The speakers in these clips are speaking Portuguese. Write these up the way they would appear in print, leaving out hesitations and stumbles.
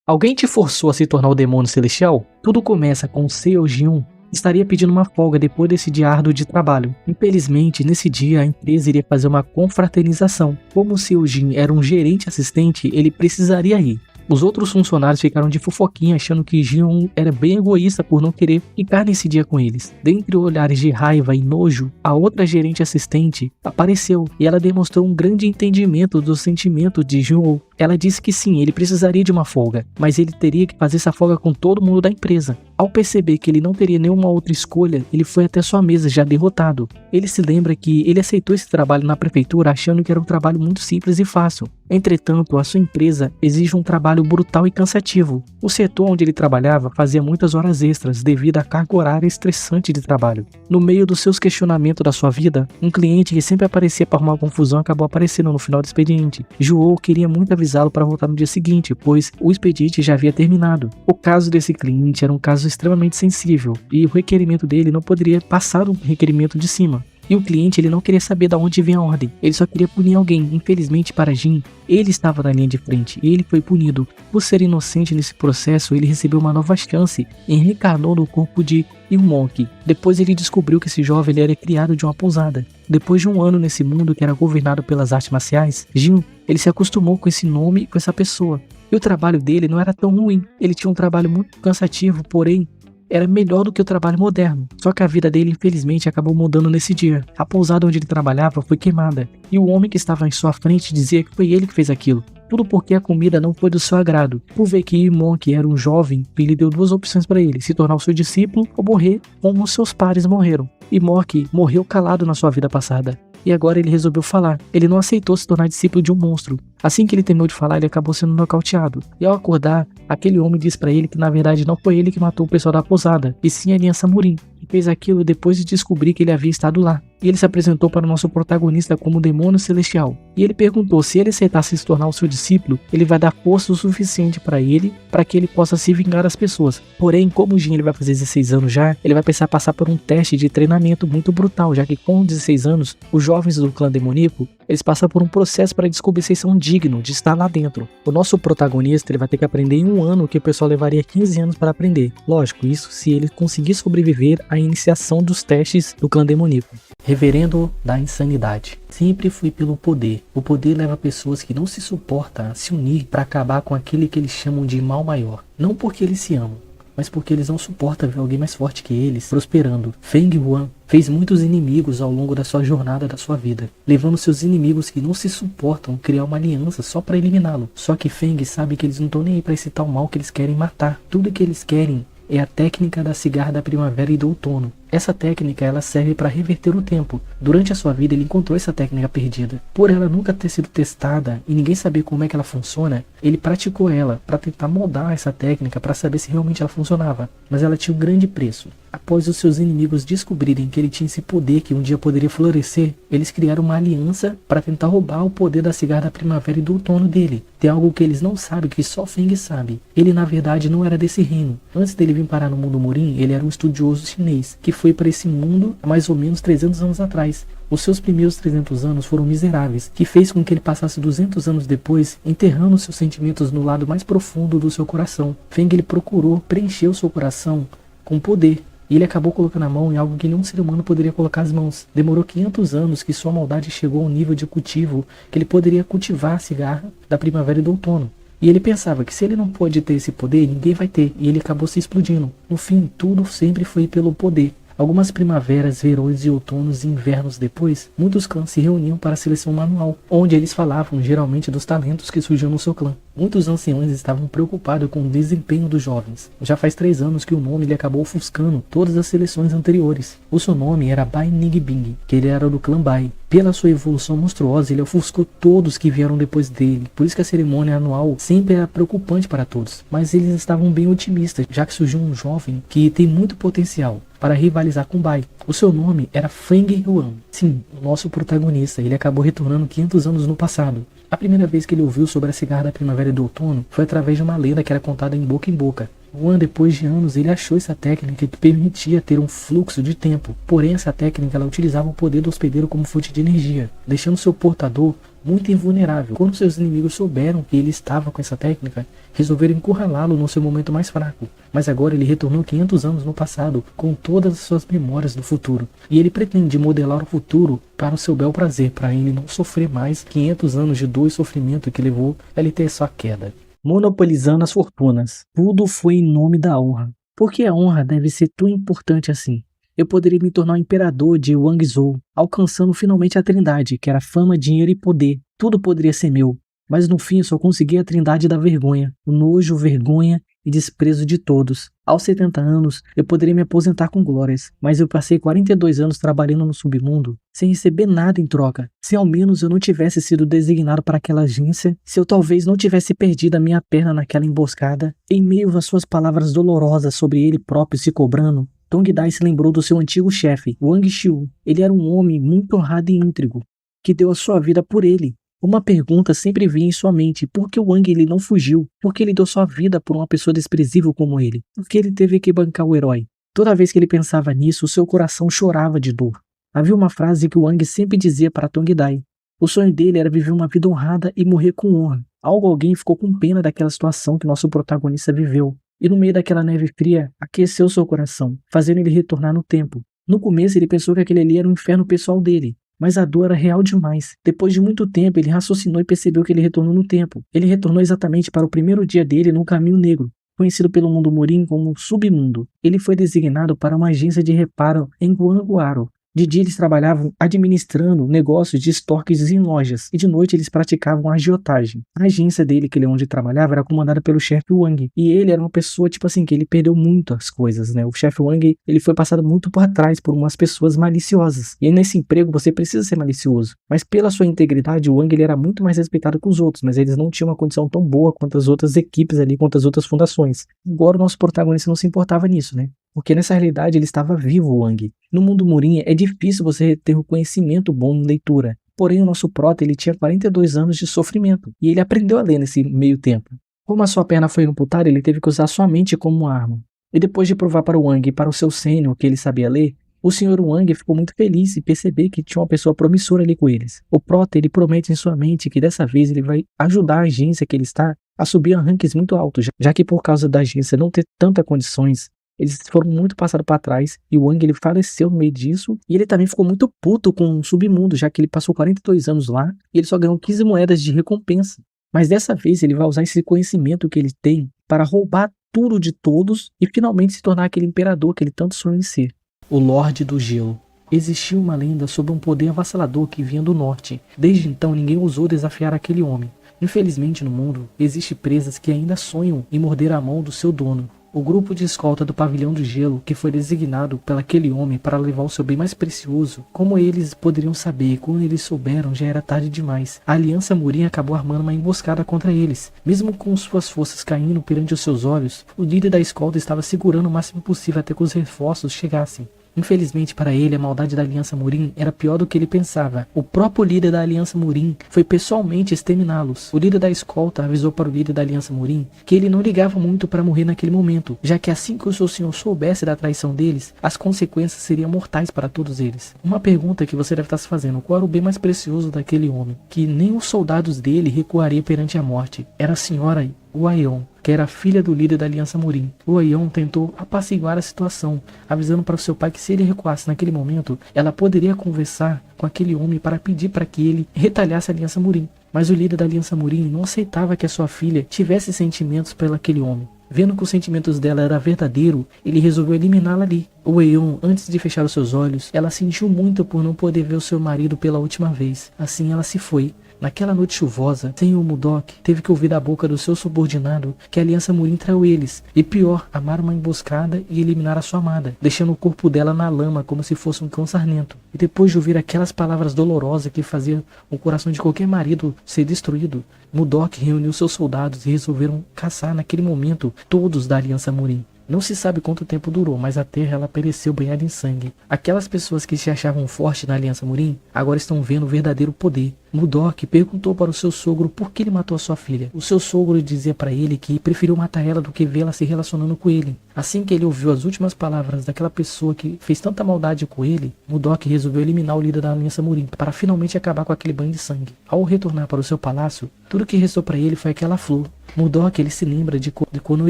Alguém te forçou a se tornar o demônio celestial? Tudo começa com o Seo Jin estaria pedindo uma folga depois desse dia árduo de trabalho. Infelizmente, nesse dia a empresa iria fazer uma confraternização. Como o Seo Jin era um gerente assistente, ele precisaria ir. Os outros funcionários ficaram de fofoquinha achando que Jin era bem egoísta por não querer ficar nesse dia com eles. Dentre olhares de raiva e nojo, a outra gerente assistente apareceu e ela demonstrou um grande entendimento do sentimento de Jin. Ela disse que sim, ele precisaria de uma folga, mas ele teria que fazer essa folga com todo mundo da empresa. Ao perceber que ele não teria nenhuma outra escolha, ele foi até sua mesa já derrotado. Ele se lembra que ele aceitou esse trabalho na prefeitura achando que era um trabalho muito simples e fácil. Entretanto, a sua empresa exige um trabalho brutal e cansativo. O setor onde ele trabalhava fazia muitas horas extras devido à carga horária estressante de trabalho. No meio dos seus questionamentos da sua vida, um cliente que sempre aparecia para arrumar confusão acabou aparecendo no final do expediente. João queria muito avisá-lo para voltar no dia seguinte, pois o expediente já havia terminado. O caso desse cliente era um caso extremamente sensível e o requerimento dele não poderia passar do requerimento de cima. E o cliente ele não queria saber de onde vinha a ordem, ele só queria punir alguém. Infelizmente para Jin, ele estava na linha de frente e ele foi punido. Por ser inocente nesse processo, ele recebeu uma nova chance e reencarnou no corpo de Ilmonk. Depois ele descobriu que esse jovem ele era criado de uma pousada. Depois de um ano nesse mundo que era governado pelas artes marciais, Jin ele se acostumou com esse nome e com essa pessoa. E o trabalho dele não era tão ruim, ele tinha um trabalho muito cansativo, porém era melhor do que o trabalho moderno. Só que a vida dele infelizmente acabou mudando nesse dia. A pousada onde ele trabalhava foi queimada e o homem que estava em sua frente dizia que foi ele que fez aquilo. Tudo porque a comida não foi do seu agrado. Por ver que Ilmonk era um jovem, ele deu duas opções para ele: se tornar o seu discípulo ou morrer como os seus pares morreram. Ilmonk morreu calado na sua vida passada. E agora ele resolveu falar. Ele não aceitou se tornar discípulo de um monstro. Assim que ele terminou de falar, ele acabou sendo nocauteado. E ao acordar, aquele homem disse para ele que na verdade não foi ele que matou o pessoal da pousada, e sim a Aliança Murim. E fez aquilo depois de descobrir que ele havia estado lá. E ele se apresentou para o nosso protagonista como demônio celestial. E ele perguntou se ele aceitasse se tornar o seu discípulo, ele vai dar força o suficiente para ele, para que ele possa se vingar das pessoas. Porém, como o Jin ele vai fazer 16 anos já, ele vai precisar passar por um teste de treinamento muito brutal, já que com 16 anos, os jovens do clã demoníaco, eles passam por um processo para descobrir se são dignos de estar lá dentro. O nosso protagonista ele vai ter que aprender em um ano o que o pessoal levaria 15 anos para aprender. Lógico, isso se ele conseguir sobreviver à iniciação dos testes do clã demoníaco. Reverendo da insanidade. Sempre fui pelo poder. O poder leva pessoas que não se suportam a se unir para acabar com aquele que eles chamam de mal maior. Não porque eles se amam, mas porque eles não suportam ver alguém mais forte que eles prosperando. Feng Yuan fez muitos inimigos ao longo da sua jornada da sua vida, levando seus inimigos que não se suportam a criar uma aliança só para eliminá-lo. Só que Feng sabe que eles não estão nem aí para esse tal mal que eles querem matar. Tudo que eles querem é a técnica da cigarra da primavera e do outono. Essa técnica ela serve para reverter o tempo. Durante a sua vida ele encontrou essa técnica perdida. Por ela nunca ter sido testada e ninguém saber como é que ela funciona, ele praticou ela para tentar moldar essa técnica para saber se realmente ela funcionava. Mas ela tinha um grande preço. Após os seus inimigos descobrirem que ele tinha esse poder que um dia poderia florescer, eles criaram uma aliança para tentar roubar o poder da cigarra da primavera e do outono dele. Tem algo que eles não sabem, que só Feng sabe. Ele na verdade não era desse reino. Antes dele vir parar no mundo Murim, ele era um estudioso chinês, que foi para esse mundo há mais ou menos 300 anos atrás. Os seus primeiros 300 anos foram miseráveis, que fez com que ele passasse 200 anos depois enterrando seus sentimentos no lado mais profundo do seu coração. Feng ele procurou preencher o seu coração com poder. E ele acabou colocando a mão em algo que nenhum ser humano poderia colocar as mãos. Demorou 500 anos que sua maldade chegou ao nível de cultivo que ele poderia cultivar a cigarra da primavera e do outono. E ele pensava que se ele não pode ter esse poder, ninguém vai ter. E ele acabou se explodindo. No fim, tudo sempre foi pelo poder. Algumas primaveras, verões e outonos e invernos depois, muitos clãs se reuniam para a seleção manual, onde eles falavam geralmente dos talentos que surgiam no seu clã. Muitos anciões estavam preocupados com o desempenho dos jovens. Já faz 3 anos que o nome ele acabou ofuscando todas as seleções anteriores. O seu nome era Bai Ningbing, que ele era do clã Bai. Pela sua evolução monstruosa, ele ofuscou todos que vieram depois dele. Por isso que a cerimônia anual sempre era preocupante para todos. Mas eles estavam bem otimistas, já que surgiu um jovem que tem muito potencial para rivalizar com Bai. O seu nome era Feng Yuan. Sim, o nosso protagonista, ele acabou retornando 500 anos no passado. A primeira vez que ele ouviu sobre a cigarra da primavera e do outono foi através de uma lenda que era contada em boca em boca. Yuan, depois de anos, ele achou essa técnica que permitia ter um fluxo de tempo. Porém, essa técnica ela utilizava o poder do hospedeiro como fonte de energia, deixando seu portador muito invulnerável. Quando seus inimigos souberam que ele estava com essa técnica, resolveram encurralá-lo no seu momento mais fraco. Mas agora ele retornou 500 anos no passado, com todas as suas memórias do futuro. E ele pretende modelar o futuro para o seu bel prazer, para ele não sofrer mais 500 anos de dor e sofrimento que levou a ele ter sua queda. Monopolizando as fortunas. Tudo foi em nome da honra. Por que a honra deve ser tão importante assim? Eu poderia me tornar o imperador de Wangzhou, alcançando finalmente a trindade, que era fama, dinheiro e poder. Tudo poderia ser meu, mas no fim eu só consegui a trindade da vergonha, o nojo, vergonha e desprezo de todos. Aos 70 anos, eu poderia me aposentar com glórias, mas eu passei 42 anos trabalhando no submundo, sem receber nada em troca. Se ao menos eu não tivesse sido designado para aquela agência, se eu talvez não tivesse perdido a minha perna naquela emboscada, em meio às suas palavras dolorosas sobre ele próprio se cobrando, Tongdai se lembrou do seu antigo chefe, Wang Xiu. Ele era um homem muito honrado e íntegro, que deu a sua vida por ele. Uma pergunta sempre vinha em sua mente: por que Wang ele não fugiu? Por que ele deu sua vida por uma pessoa desprezível como ele? Por que ele teve que bancar o herói? Toda vez que ele pensava nisso, o seu coração chorava de dor. Havia uma frase que Wang sempre dizia para Tongdai. O sonho dele era viver uma vida honrada e morrer com honra. Alguém ficou com pena daquela situação que nosso protagonista viveu. E no meio daquela neve fria, aqueceu seu coração, fazendo ele retornar no tempo. No começo ele pensou que aquele ali era o inferno pessoal dele, mas a dor era real demais. Depois de muito tempo ele raciocinou e percebeu que ele retornou no tempo. Ele retornou exatamente para o primeiro dia dele no Caminho Negro, conhecido pelo mundo Murim como Submundo. Ele foi designado para uma agência de reparo em Guanguaro. De dia eles trabalhavam administrando negócios de estoques em lojas, e de noite eles praticavam agiotagem. A agência dele, que ele onde trabalhava, era comandada pelo chefe Wang, e ele era uma pessoa, tipo assim, que ele perdeu muito as coisas, né? O chefe Wang, ele foi passado muito por trás por umas pessoas maliciosas, e nesse emprego você precisa ser malicioso, mas pela sua integridade, o Wang, ele era muito mais respeitado que os outros, mas eles não tinham uma condição tão boa quanto as outras equipes ali, quanto as outras fundações. Agora o nosso protagonista não se importava nisso, né? Porque nessa realidade ele estava vivo, o Wang. No mundo Murim é difícil você ter um conhecimento bom em leitura. Porém, o nosso prota ele tinha 42 anos de sofrimento. E ele aprendeu a ler nesse meio tempo. Como a sua perna foi amputada, ele teve que usar sua mente como arma. E depois de provar para o Wang e para o seu sênior que ele sabia ler, o Sr. Wang ficou muito feliz em perceber que tinha uma pessoa promissora ali com eles. O prota ele promete em sua mente que dessa vez ele vai ajudar a agência que ele está a subir a rankings muito altos, já que por causa da agência não ter tantas condições, eles foram muito passados para trás e o Wang ele faleceu no meio disso. E ele também ficou muito puto com o submundo, já que ele passou 42 anos lá e ele só ganhou 15 moedas de recompensa. Mas dessa vez ele vai usar esse conhecimento que ele tem para roubar tudo de todos e finalmente se tornar aquele imperador que ele tanto sonha em ser. O Lorde do Gelo. Existia uma lenda sobre um poder avassalador que vinha do norte. Desde então ninguém ousou desafiar aquele homem. Infelizmente no mundo, existem presas que ainda sonham em morder a mão do seu dono. O grupo de escolta do Pavilhão do Gelo, que foi designado pelaquele homem para levar o seu bem mais precioso, como eles poderiam saber? Quando eles souberam, já era tarde demais. A Aliança Murim acabou armando uma emboscada contra eles. Mesmo com suas forças caindo perante os seus olhos, o líder da escolta estava segurando o máximo possível até que os reforços chegassem. Infelizmente para ele, a maldade da Aliança Murim era pior do que ele pensava. O próprio líder da Aliança Murim foi pessoalmente exterminá-los. O líder da escolta avisou para o líder da Aliança Murim que ele não ligava muito para morrer naquele momento, já que assim que o seu senhor soubesse da traição deles, as consequências seriam mortais para todos eles. Uma pergunta que você deve estar se fazendo: qual era o bem mais precioso daquele homem? Que nem os soldados dele recuariam perante a morte. Era a senhora Waion, que era filha do líder da Aliança Murim. Waion tentou apaciguar a situação, avisando para o seu pai que se ele recuasse naquele momento, ela poderia conversar com aquele homem para pedir para que ele retalhasse a Aliança Murim. Mas o líder da Aliança Murim não aceitava que a sua filha tivesse sentimentos pelo aquele homem. Vendo que os sentimentos dela eram verdadeiros, ele resolveu eliminá-la ali. Waion, antes de fechar os seus olhos, ela sentiu muito por não poder ver o seu marido pela última vez. Assim ela se foi. Naquela noite chuvosa, Senhor Mudok teve que ouvir da boca do seu subordinado que a Aliança Murim traiu eles. E pior, armar uma emboscada e eliminar a sua amada, deixando o corpo dela na lama como se fosse um cão sarnento. E depois de ouvir aquelas palavras dolorosas que faziam o coração de qualquer marido ser destruído, Mudok reuniu seus soldados e resolveram caçar naquele momento todos da Aliança Murim. Não se sabe quanto tempo durou, mas a terra ela pereceu banhada em sangue. Aquelas pessoas que se achavam fortes na Aliança Murim agora estão vendo o verdadeiro poder. Mudok perguntou para o seu sogro por que ele matou a sua filha. O seu sogro dizia para ele que preferiu matar ela do que vê-la se relacionando com ele. Assim que ele ouviu as últimas palavras daquela pessoa que fez tanta maldade com ele, Mudok resolveu eliminar o líder da Aliança Murim para finalmente acabar com aquele banho de sangue. Ao retornar para o seu palácio, tudo que restou para ele foi aquela flor. Mudok ele se lembra de quando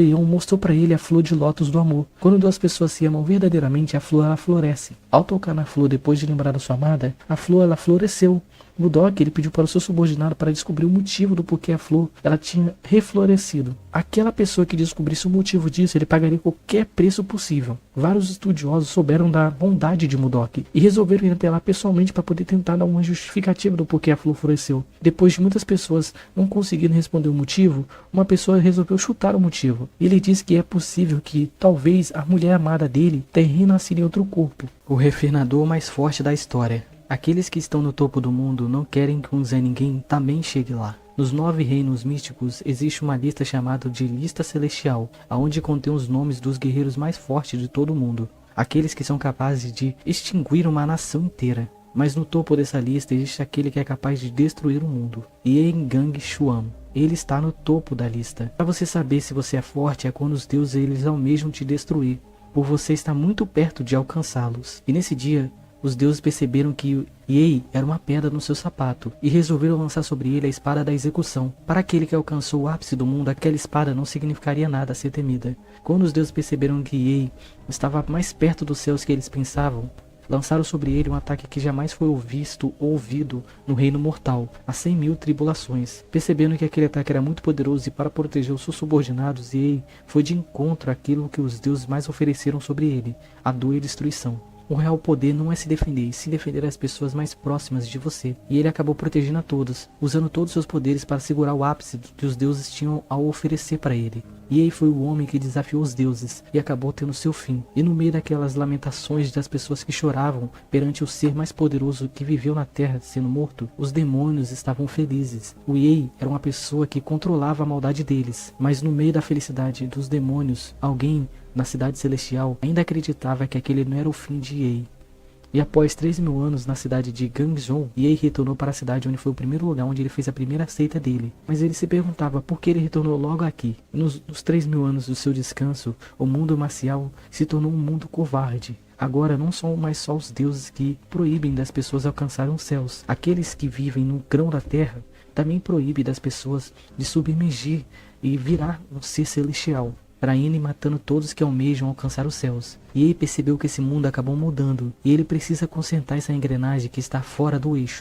Eon mostrou para ele a flor de lótus do amor. Quando duas pessoas se amam verdadeiramente, a flor ela floresce. Ao tocar na flor depois de lembrar da sua amada, a flor ela floresceu. Mudok ele pediu para o seu subordinado para descobrir o motivo do porquê a flor ela tinha reflorescido. Aquela pessoa que descobrisse o motivo disso, ele pagaria qualquer preço possível. Vários estudiosos souberam da bondade de Mudok e resolveram ir até lá pessoalmente para poder tentar dar uma justificativa do porquê a flor floresceu. Depois de muitas pessoas não conseguirem responder o motivo, uma pessoa resolveu chutar o motivo. Ele disse que é possível que talvez a mulher amada dele tenha renascido em outro corpo. O refernador mais forte da história. Aqueles que estão no topo do mundo não querem que um Zé Ninguém também chegue lá. Nos 9 reinos místicos existe uma lista chamada de Lista Celestial, aonde contém os nomes dos guerreiros mais fortes de todo o mundo. Aqueles que são capazes de extinguir uma nação inteira. Mas no topo dessa lista existe aquele que é capaz de destruir o mundo. Yengang Shuan. Ele está no topo da lista. Para você saber se você é forte é quando os deuses eles almejam te destruir, por você estar muito perto de alcançá-los. E nesse dia, os deuses perceberam que Yei era uma pedra no seu sapato e resolveram lançar sobre ele a espada da execução. Para aquele que alcançou o ápice do mundo, aquela espada não significaria nada a ser temida. Quando os deuses perceberam que Yei estava mais perto dos céus que eles pensavam, lançaram sobre ele um ataque que jamais foi visto ou ouvido no reino mortal, a 100.000 tribulações. Percebendo que aquele ataque era muito poderoso e para proteger os seus subordinados, Yei foi de encontro àquilo que os deuses mais ofereceram sobre ele, a dor e a destruição. O real poder não é se defender, e sim defender as pessoas mais próximas de você. E ele acabou protegendo a todos, usando todos os seus poderes para segurar o ápice que os deuses tinham ao oferecer para ele. E ele foi o homem que desafiou os deuses e acabou tendo seu fim. E no meio daquelas lamentações das pessoas que choravam perante o ser mais poderoso que viveu na terra sendo morto, os demônios estavam felizes. O Yei era uma pessoa que controlava a maldade deles, mas no meio da felicidade dos demônios, alguém na cidade celestial ainda acreditava que aquele não era o fim de Yei. E após 3.000 anos na cidade de Gangzhou, Yei retornou para a cidade onde foi o primeiro lugar onde ele fez a primeira seita dele. Mas ele se perguntava por que ele retornou logo aqui. Nos 3.000 anos do seu descanso, o mundo marcial se tornou um mundo covarde. Agora não são mais só os deuses que proíbem das pessoas alcançarem os céus. Aqueles que vivem no grão da terra também proíbem das pessoas de submergir e virar um ser celestial, traindo e matando todos que almejam alcançar os céus. E ele percebeu que esse mundo acabou mudando, e ele precisa consertar essa engrenagem que está fora do eixo.